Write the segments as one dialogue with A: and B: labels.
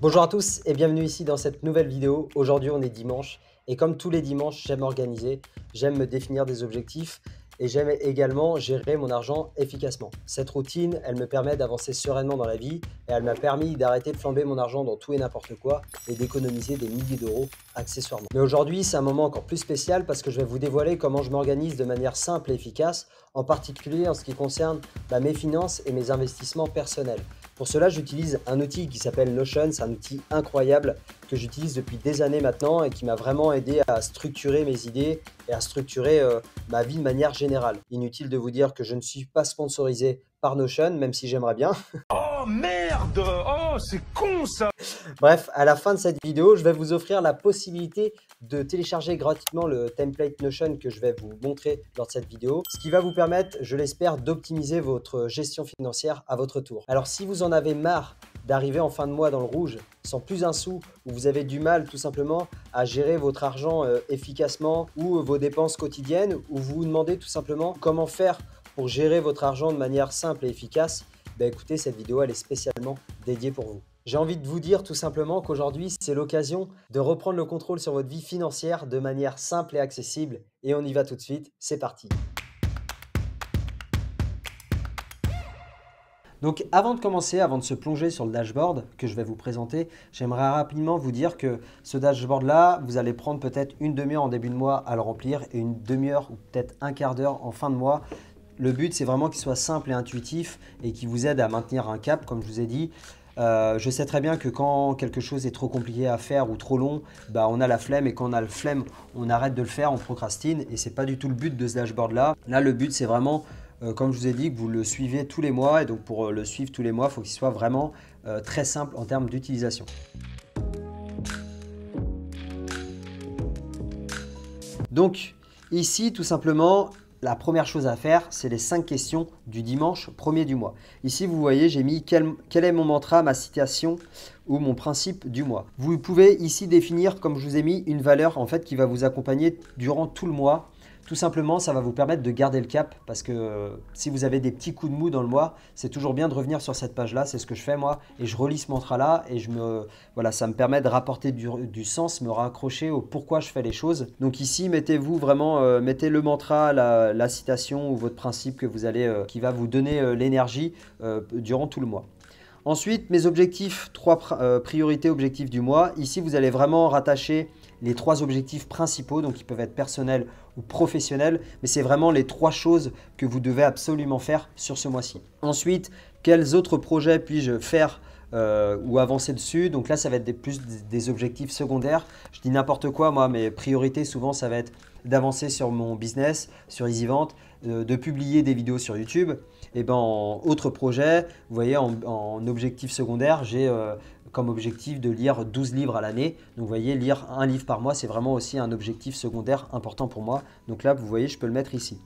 A: Bonjour à tous et bienvenue ici dans cette nouvelle vidéo. Aujourd'hui on est dimanche et comme tous les dimanches j'aime organiser, j'aime me définir des objectifs et j'aime également gérer mon argent efficacement. Cette routine elle me permet d'avancer sereinement dans la vie et elle m'a permis d'arrêter de flamber mon argent dans tout et n'importe quoi et d'économiser des milliers d'euros accessoirement. Mais aujourd'hui c'est un moment encore plus spécial parce que je vais vous dévoiler comment je m'organise de manière simple et efficace, en particulier en ce qui concerne mes finances et mes investissements personnels. Pour cela, j'utilise un outil qui s'appelle Notion. C'est un outil incroyable que j'utilise depuis des années maintenant et qui m'a vraiment aidé à structurer mes idées et à structurer ma vie de manière générale. Inutile de vous dire que je ne suis pas sponsorisé par Notion, même si j'aimerais bien.
B: Oh merde! Oh, c'est con ça!
A: Bref, à la fin de cette vidéo, je vais vous offrir la possibilité de télécharger gratuitement le template Notion que je vais vous montrer lors de cette vidéo, ce qui va vous permettre, je l'espère, d'optimiser votre gestion financière à votre tour. Alors si vous en avez marre d'arriver en fin de mois dans le rouge sans plus un sou, ou vous avez du mal tout simplement à gérer votre argent efficacement ou vos dépenses quotidiennes, ou vous vous demandez tout simplement comment faire pour gérer votre argent de manière simple et efficace, écoutez, cette vidéo elle est spécialement dédiée pour vous. J'ai envie de vous dire tout simplement qu'aujourd'hui, c'est l'occasion de reprendre le contrôle sur votre vie financière de manière simple et accessible. Et on y va tout de suite, c'est parti. Donc avant de commencer, avant de se plonger sur le dashboard que je vais vous présenter, j'aimerais rapidement vous dire que ce dashboard-là, vous allez prendre peut-être une demi-heure en début de mois à le remplir et une demi-heure ou peut-être un quart d'heure en fin de mois. Le but, c'est vraiment qu'il soit simple et intuitif et qu'il vous aide à maintenir un cap, comme je vous ai dit. Je sais très bien que quand quelque chose est trop compliqué à faire ou trop long, on a la flemme et quand on a la flemme, on arrête de le faire, on procrastine et ce n'est pas du tout le but de ce dashboard-là. Là, le but, c'est vraiment, comme je vous ai dit, que vous le suivez tous les mois et donc pour le suivre tous les mois, il faut qu'il soit vraiment très simple en termes d'utilisation. Donc ici, tout simplement, la première chose à faire, c'est les 5 questions du dimanche 1er du mois. Ici, vous voyez, j'ai mis quel est mon mantra, ma citation ou mon principe du mois. Vous pouvez ici définir, comme je vous ai mis, une valeur en fait qui va vous accompagner durant tout le mois. Tout simplement, ça va vous permettre de garder le cap parce que si vous avez des petits coups de mou dans le mois, c'est toujours bien de revenir sur cette page-là. C'est ce que je fais moi et je relis ce mantra-là et ça me permet de rapporter du sens, me raccrocher au pourquoi je fais les choses. Donc ici, mettez-vous vraiment, mettez le mantra, la citation ou votre principe que vous allez, qui va vous donner l'énergie durant tout le mois. Ensuite, mes objectifs, 3 priorités objectifs du mois. Ici, vous allez vraiment rattacher les 3 objectifs principaux, donc ils peuvent être personnels ou professionnels, mais c'est vraiment les 3 choses que vous devez absolument faire sur ce mois-ci. Ensuite, quels autres projets puis-je faire ou avancer dessus? Donc là, ça va être plus des objectifs secondaires. Je dis n'importe quoi, moi, mes priorités souvent, ça va être d'avancer sur mon business, sur EasyVente, de publier des vidéos sur YouTube. Et en autre projet, vous voyez, en objectif secondaire, j'ai comme objectif de lire 12 livres à l'année. Donc vous voyez, lire un livre par mois, c'est vraiment aussi un objectif secondaire important pour moi. Donc là, vous voyez, je peux le mettre ici.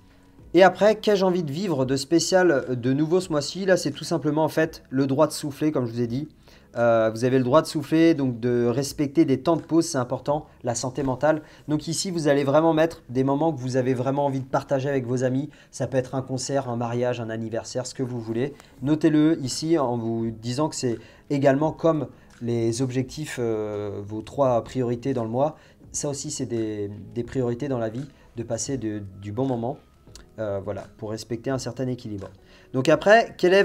A: Et après, qu'ai-je envie de vivre de spécial de nouveau ce mois-ci? Là, c'est tout simplement en fait le droit de souffler, comme je vous ai dit. Vous avez le droit de souffler, donc de respecter des temps de pause, c'est important, la santé mentale. Donc ici, vous allez vraiment mettre des moments que vous avez vraiment envie de partager avec vos amis. Ça peut être un concert, un mariage, un anniversaire, ce que vous voulez. Notez-le ici en vous disant que c'est également comme les objectifs, vos 3 priorités dans le mois. Ça aussi, c'est des priorités dans la vie, de passer du bon moment. Voilà, pour respecter un certain équilibre. Donc après, quelle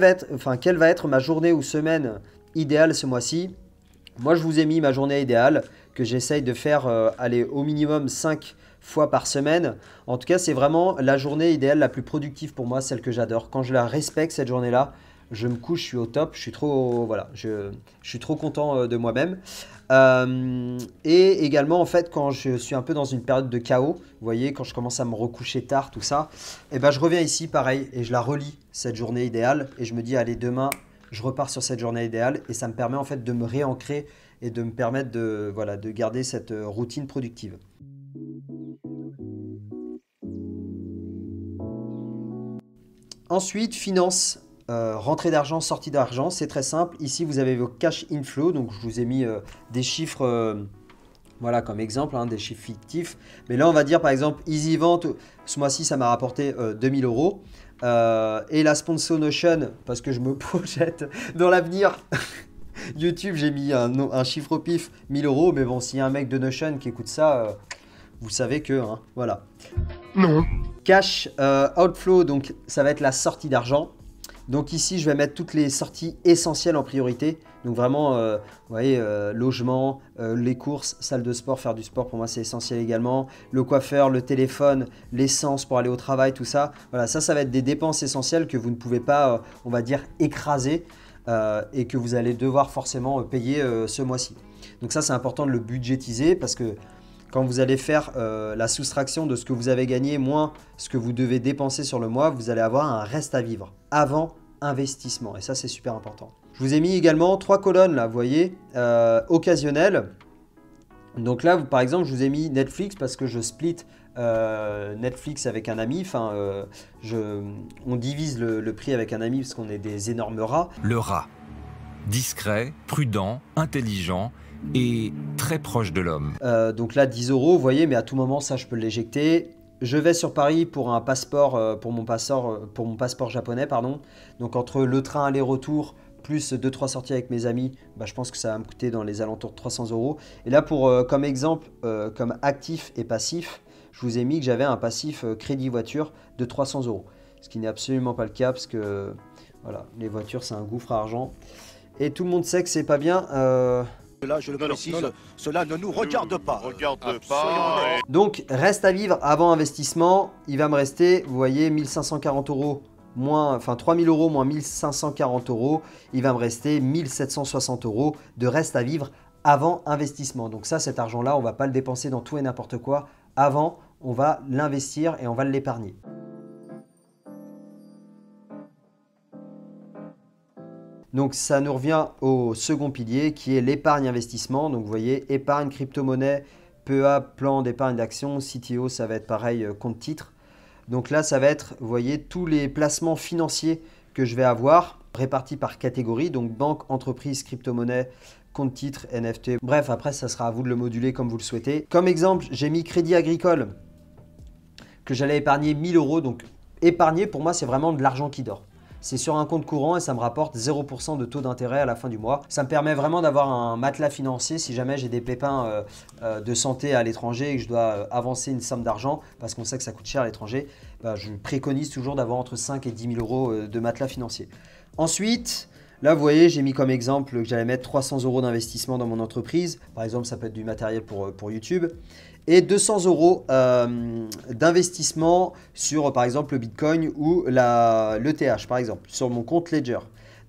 A: va être ma journée ou semaine idéale ce mois-ci? Moi, je vous ai mis ma journée idéale que j'essaye de faire aller au minimum 5 fois par semaine. En tout cas, c'est vraiment la journée idéale la plus productive pour moi, celle que j'adore. Quand je la respecte, cette journée-là, je me couche, je suis au top, je suis trop, voilà, je suis trop content de moi-même. Et également, en fait, quand je suis un peu dans une période de chaos, vous voyez, quand je commence à me recoucher tard, tout ça, et je reviens ici, pareil, et je la relis, cette journée idéale, et je me dis, allez, demain, je repars sur cette journée idéale, et ça me permet en fait de me réancrer et de me permettre de garder cette routine productive. Ensuite, finances. Rentrée d'argent, sortie d'argent, c'est très simple. Ici, vous avez vos cash inflow. Donc, je vous ai mis des chiffres, voilà, comme exemple, des chiffres fictifs. Mais là, on va dire, par exemple, EasyVente, ce mois-ci, ça m'a rapporté 2000 euros. Et la sponsor Notion, parce que je me projette dans l'avenir. YouTube, j'ai mis un chiffre au pif, 1000 euros. Mais bon, s'il y a un mec de Notion qui écoute ça, vous savez que, hein, voilà.
B: Non.
A: Cash outflow, donc ça va être la sortie d'argent. Donc ici, je vais mettre toutes les sorties essentielles en priorité. Donc vraiment, vous voyez, logement, les courses, salle de sport, faire du sport, pour moi, c'est essentiel également. Le coiffeur, le téléphone, l'essence pour aller au travail, tout ça. Voilà, ça va être des dépenses essentielles que vous ne pouvez pas, on va dire, écraser et que vous allez devoir forcément payer ce mois-ci. Donc ça, c'est important de le budgétiser parce que quand vous allez faire la soustraction de ce que vous avez gagné moins ce que vous devez dépenser sur le mois, vous allez avoir un reste à vivre avant investissement. Et ça, c'est super important. Je vous ai mis également 3 colonnes, là, vous voyez, occasionnelles. Donc là, par exemple, je vous ai mis Netflix parce que je split Netflix avec un ami. Enfin, on divise le prix avec un ami parce qu'on est des énormes rats.
C: Le rat. Discret, prudent, intelligent et très proche de l'homme.
A: Donc là, 10 euros, vous voyez, mais à tout moment, ça, je peux l'éjecter. Je vais sur Paris pour un passeport, pour mon passeport japonais, pardon. Donc entre le train aller-retour plus 2-3 sorties avec mes amis, bah, je pense que ça va me coûter dans les alentours de 300 euros. Et là, comme exemple, comme actif et passif, je vous ai mis que j'avais un passif crédit voiture de 300 euros. Ce qui n'est absolument pas le cas parce que voilà, les voitures, c'est un gouffre à argent. Et tout le monde sait que c'est pas bien.
D: Là, je le précise, cela ne nous regarde pas.
A: Donc, reste à vivre avant investissement. Il va me rester, vous voyez, 1540 euros moins, enfin 3000 euros moins 1540 euros. Il va me rester 1760 euros de reste à vivre avant investissement. Donc ça, cet argent-là, on ne va pas le dépenser dans tout et n'importe quoi. Avant, on va l'investir et on va l'épargner. Donc ça nous revient au second pilier qui est l'épargne-investissement. Donc vous voyez, épargne, crypto-monnaie, PEA, plan d'épargne d'action, CTO, ça va être pareil, compte titre. Donc là, ça va être, vous voyez, tous les placements financiers que je vais avoir répartis par catégorie. Donc banque, entreprise, crypto-monnaie, compte titre, NFT. Bref, après, ça sera à vous de le moduler comme vous le souhaitez. Comme exemple, j'ai mis crédit agricole que j'allais épargner 1000 euros. Donc épargner, pour moi, c'est vraiment de l'argent qui dort. C'est sur un compte courant et ça me rapporte 0% de taux d'intérêt à la fin du mois. Ça me permet vraiment d'avoir un matelas financier si jamais j'ai des pépins de santé à l'étranger et que je dois avancer une somme d'argent parce qu'on sait que ça coûte cher à l'étranger. Bah, je préconise toujours d'avoir entre 5 et 10 000 euros de matelas financier. Ensuite, là vous voyez, j'ai mis comme exemple que j'allais mettre 300 euros d'investissement dans mon entreprise. Par exemple, ça peut être du matériel pour YouTube. Et 200 euros d'investissement sur par exemple le Bitcoin ou l'ETH par exemple, sur mon compte Ledger.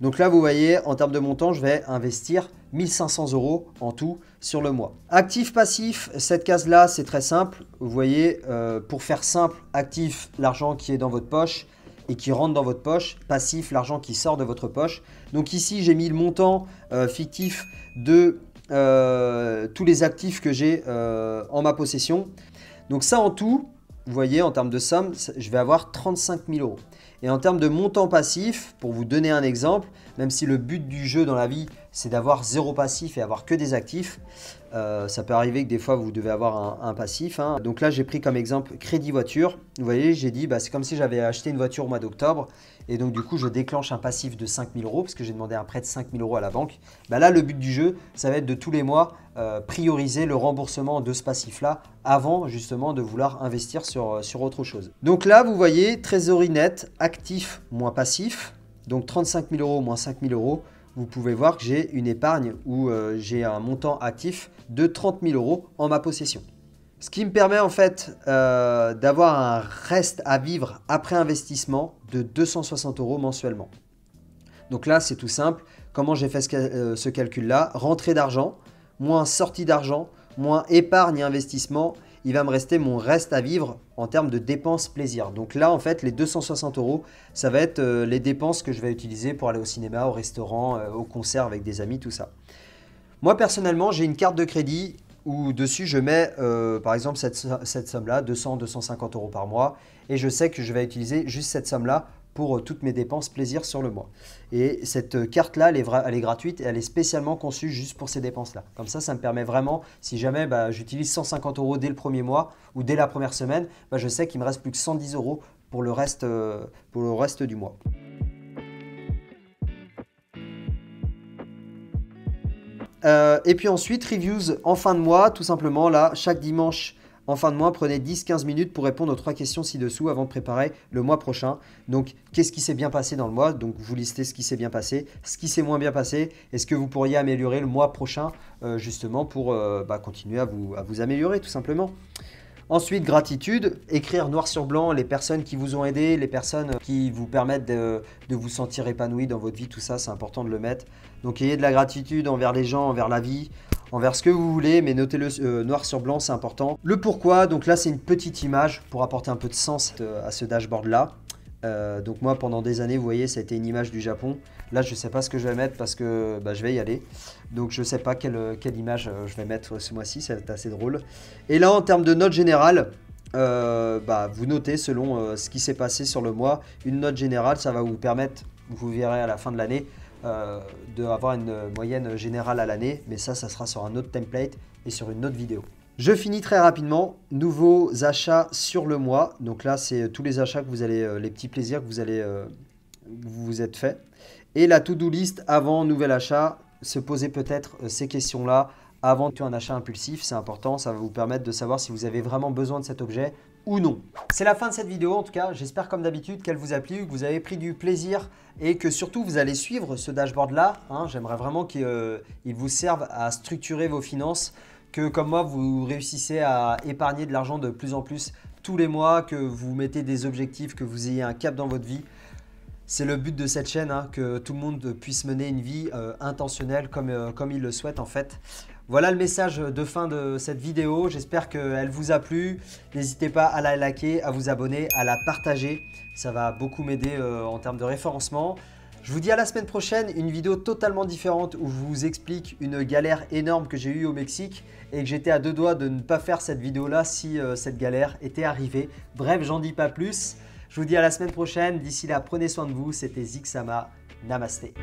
A: Donc là, vous voyez, en termes de montant, je vais investir 1500 euros en tout sur le mois. Actif, passif, cette case-là, c'est très simple. Vous voyez, pour faire simple, actif, l'argent qui est dans votre poche et qui rentre dans votre poche. Passif, l'argent qui sort de votre poche. Donc ici, j'ai mis le montant fictif de tous les actifs que j'ai en ma possession. Donc ça en tout, vous voyez, en termes de somme, je vais avoir 35 000 euros. Et en termes de montant passif, pour vous donner un exemple, même si le but du jeu dans la vie, c'est d'avoir zéro passif et avoir que des actifs, ça peut arriver que des fois, vous devez avoir un passif. Hein. Donc là, j'ai pris comme exemple crédit voiture. Vous voyez, j'ai dit, bah, c'est comme si j'avais acheté une voiture au mois d'octobre. Et donc, du coup, je déclenche un passif de 5 000 euros parce que j'ai demandé un prêt de 5 000 euros à la banque. Bah, là, le but du jeu, ça va être de tous les mois prioriser le remboursement de ce passif-là avant justement de vouloir investir sur autre chose. Donc là, vous voyez, trésorerie nette, actif moins passif. Donc 35 000 euros moins 5 000 euros. Vous pouvez voir que j'ai une épargne où j'ai un montant actif de 30 000 euros en ma possession. Ce qui me permet en fait d'avoir un reste à vivre après investissement de 260 euros mensuellement. Donc là, c'est tout simple. Comment j'ai fait ce calcul-là? Rentrée d'argent, moins sortie d'argent, moins épargne et investissement. Il va me rester mon reste à vivre en termes de dépenses plaisir. Donc là, en fait, les 260 euros, ça va être les dépenses que je vais utiliser pour aller au cinéma, au restaurant, au concert avec des amis, tout ça. Moi, personnellement, j'ai une carte de crédit où dessus, je mets par exemple cette somme-là, 200-250 euros par mois. Et je sais que je vais utiliser juste cette somme-là pour toutes mes dépenses plaisir sur le mois. Et cette carte-là, elle est gratuite et elle est spécialement conçue juste pour ces dépenses-là. Comme ça me permet vraiment, si jamais j'utilise 150 euros dès le premier mois ou dès la première semaine, je sais qu'il me reste plus que 110 euros pour le reste du mois. Et puis ensuite, reviews en fin de mois, tout simplement. Là, chaque dimanche en fin de mois, prenez 10-15 minutes pour répondre aux 3 questions ci-dessous avant de préparer le mois prochain. Donc, qu'est-ce qui s'est bien passé dans le mois? Donc, vous listez ce qui s'est bien passé, ce qui s'est moins bien passé et ce que vous pourriez améliorer le mois prochain, justement pour continuer à vous améliorer, tout simplement. Ensuite, gratitude, écrire noir sur blanc les personnes qui vous ont aidé, les personnes qui vous permettent de vous sentir épanoui dans votre vie, tout ça, c'est important de le mettre. Donc, ayez de la gratitude envers les gens, envers la vie, envers ce que vous voulez, mais notez-le noir sur blanc, c'est important. Le pourquoi, donc là, c'est une petite image pour apporter un peu de sens à ce dashboard-là. Donc moi, pendant des années, vous voyez, ça a été une image du Japon. Là, je ne sais pas ce que je vais mettre parce que je vais y aller. Donc, je ne sais pas quelle image je vais mettre ce mois-ci. Ça va être assez drôle. Et là, en termes de note générale, vous notez selon ce qui s'est passé sur le mois. Une note générale, ça va vous permettre, vous verrez à la fin de l'année, d'avoir une moyenne générale à l'année. Mais ça sera sur un autre template et sur une autre vidéo. Je finis très rapidement. Nouveaux achats sur le mois. Donc là, c'est tous les achats que vous allez, les petits plaisirs que vous vous êtes fait. Et la to-do list avant nouvel achat. Se poser peut-être ces questions-là avant un achat impulsif. C'est important. Ça va vous permettre de savoir si vous avez vraiment besoin de cet objet ou non. C'est la fin de cette vidéo en tout cas. J'espère comme d'habitude qu'elle vous a plu, que vous avez pris du plaisir et que surtout vous allez suivre ce dashboard-là. J'aimerais vraiment qu'il vous serve à structurer vos finances. Que comme moi, vous réussissez à épargner de l'argent de plus en plus tous les mois, que vous mettez des objectifs, que vous ayez un cap dans votre vie. C'est le but de cette chaîne, que tout le monde puisse mener une vie intentionnelle comme il le souhaite en fait. Voilà le message de fin de cette vidéo. J'espère qu'elle vous a plu. N'hésitez pas à la liker, à vous abonner, à la partager. Ça va beaucoup m'aider en termes de référencement. Je vous dis à la semaine prochaine, une vidéo totalement différente où je vous explique une galère énorme que j'ai eue au Mexique et que j'étais à 2 doigts de ne pas faire cette vidéo-là si cette galère était arrivée. Bref, j'en dis pas plus. Je vous dis à la semaine prochaine. D'ici là, prenez soin de vous. C'était Zixama. Namasté.